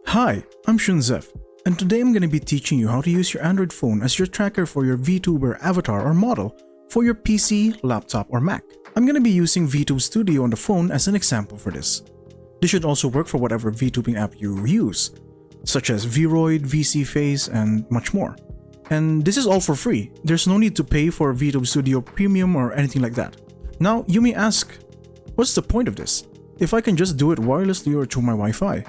Hi, I'm Shunzef, and today I'm going to be teaching you how to use your Android phone as your tracker for your VTuber avatar or model for your PC, laptop, or Mac. I'm going to be using VTube Studio on the phone as an example for this. This should also work for whatever VTubing app you use, such as VRoid, VSeeFace, and much more. And this is all for free. There's no need to pay for VTube Studio Premium or anything like that. Now, you may ask, what's the point of this? If I can just do it wirelessly or through my Wi-Fi?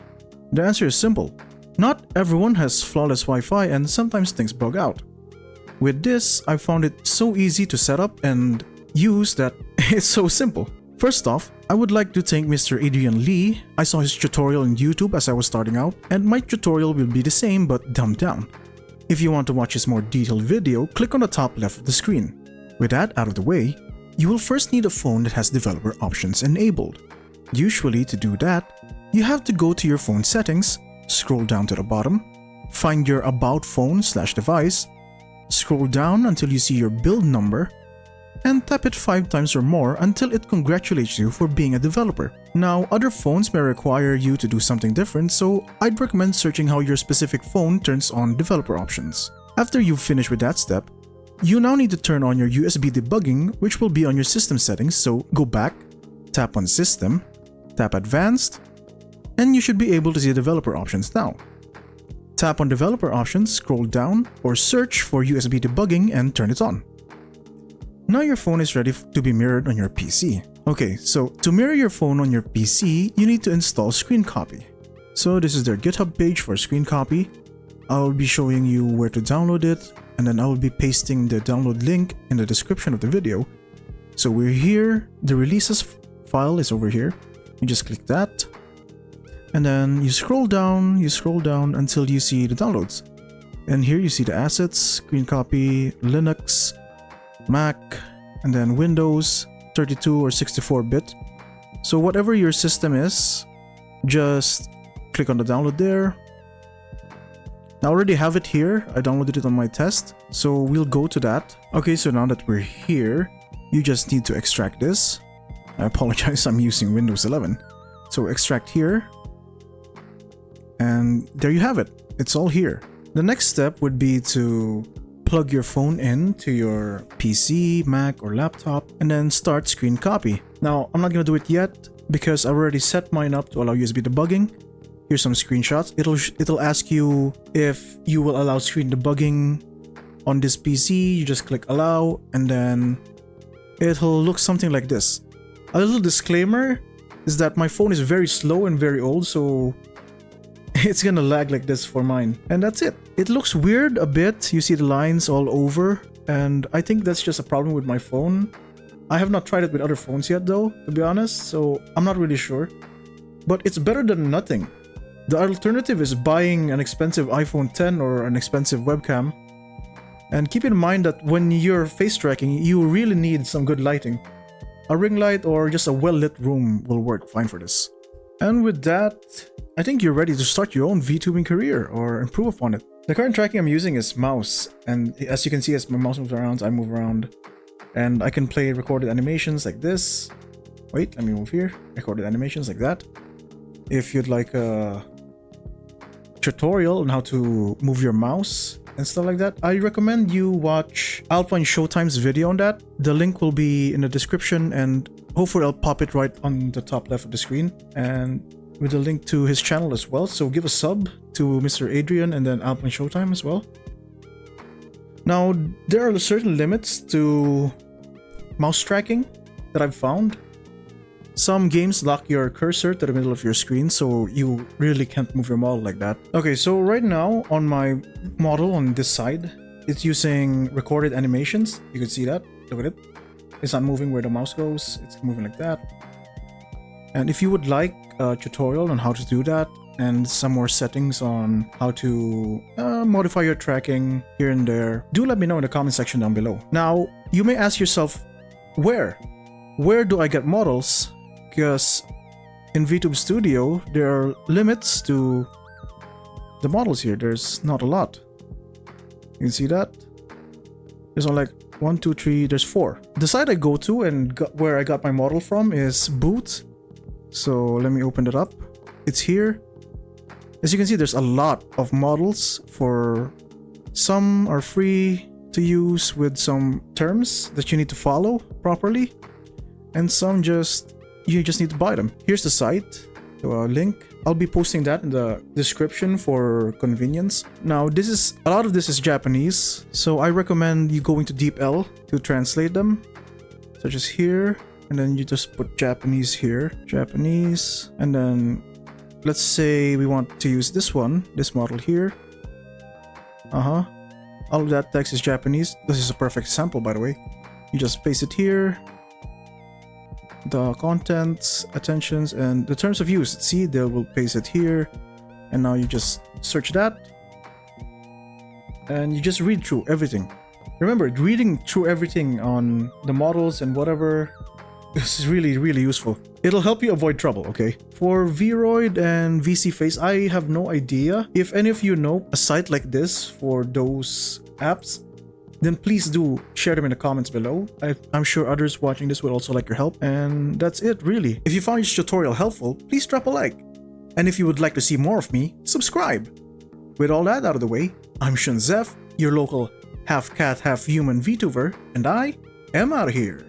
The answer is simple. Not everyone has flawless Wi-Fi and sometimes things bug out. With this, I found it so easy to set up and use that it's so simple. First off, I would like to thank Mr. Adrian Lee. I saw his tutorial on YouTube as I was starting out, and my tutorial will be the same but dumbed down. If you want to watch his more detailed video, click on the top left of the screen. With that out of the way, you will first need a phone that has developer options enabled. Usually, to do that, you have to go to your phone settings, scroll down to the bottom, find your About Phone/device, scroll down until you see your build number, and tap it 5 times or more until it congratulates you for being a developer. Now, other phones may require you to do something different, so I'd recommend searching how your specific phone turns on developer options. After you've finished with that step, you now need to turn on your USB debugging, which will be on your system settings, so go back, tap on System, tap Advanced, and you should be able to see developer options now. Tap on developer options, scroll down, or search for USB debugging and turn it on. Now your phone is ready to be mirrored on your PC. Okay, so to mirror your phone on your PC, you need to install scrcpy. So this is their GitHub page for scrcpy. I'll be showing you where to download it, and then I will be pasting the download link in the description of the video. So we're here, the releases file is over here. You just click that. And then you scroll down until you see the downloads. And here you see the assets, scrcpy, Linux, Mac, and then Windows, 32 or 64-bit. So whatever your system is, just click on the download there. I already have it here. I downloaded it on my test, so we'll go to that. Okay, so now that we're here, you just need to extract this. I apologize, I'm using Windows 11. So extract here. And there you have it. It's all here. The next step would be to plug your phone in to your PC, Mac, or laptop, and then start scrcpy. Now, I'm not going to do it yet because I already set mine up to allow USB debugging. Here's some screenshots. It'll ask you if you will allow screen debugging on this PC. You just click allow, and then it'll look something like this. A little disclaimer is that my phone is very slow and very old, so it's gonna lag like this for mine. And that's it. It looks weird a bit. You see the lines all over, and I think that's just a problem with my phone. I have not tried it with other phones yet though, to be honest, so I'm not really sure. But it's better than nothing. The alternative is buying an expensive iPhone 10 or an expensive webcam. And keep in mind that when you're face tracking, you really need some good lighting. A ring light or just a well-lit room will work fine for this. And with that, I think you're ready to start your own VTubing career or improve upon it. The current tracking I'm using is mouse, and as you can see, as my mouse moves around, I move around. And I can play recorded animations like this. Wait, let me move here. Recorded animations like that. If you'd like a tutorial on how to move your mouse and stuff like that, I recommend you watch Alpine Showtime's video on that. The link will be in the description, and hopefully I'll pop it right on the top left of the screen, and with a link to his channel as well. So give a sub to Mr. Adrian and then Alpine Showtime as well. Now, there are certain limits to mouse tracking that I've found. Some games lock your cursor to the middle of your screen, so you really can't move your model like that. Okay, so right now on my model on this side, it's using recorded animations. You can see that. Look at it. It's not moving where the mouse goes. It's moving like that. And if you would like a tutorial on how to do that and some more settings on how to modify your tracking here and there, do let me know in the comment section down below. Now, you may ask yourself, where do I get models? Because in VTube Studio, there are limits to the models here. There's not a lot. You can see that. There's only like 1, 2, 3, there's 4. The site I go to and where I got my model from is Boot. So let me open it up. It's here. As you can see, there's a lot of models. For some are free to use with some terms that you need to follow properly, and some you just need to buy them. Here's the site, link. I'll be posting that in the description for convenience. Now, a lot of this is Japanese, so I recommend you going to DeepL to translate them, such as here, and then you just put Japanese here, Japanese, and then let's say we want to use this model here. All of that text is Japanese. This is a perfect sample, by the way. You just paste it here. The contents, attentions, and the terms of use. See, they will paste it here. And now you just search that. And you just read through everything. Remember, reading through everything on the models and whatever, this is really, really useful. It'll help you avoid trouble, okay? For VRoid and VSeeFace, I have no idea. If any of you know a site like this for those apps, then please do share them in the comments below. I'm sure others watching this will also like your help. And that's it, really. If you found this tutorial helpful, please drop a like. And if you would like to see more of me, subscribe. With all that out of the way, I'm Zef, your local half cat, half human VTuber, and I am out of here.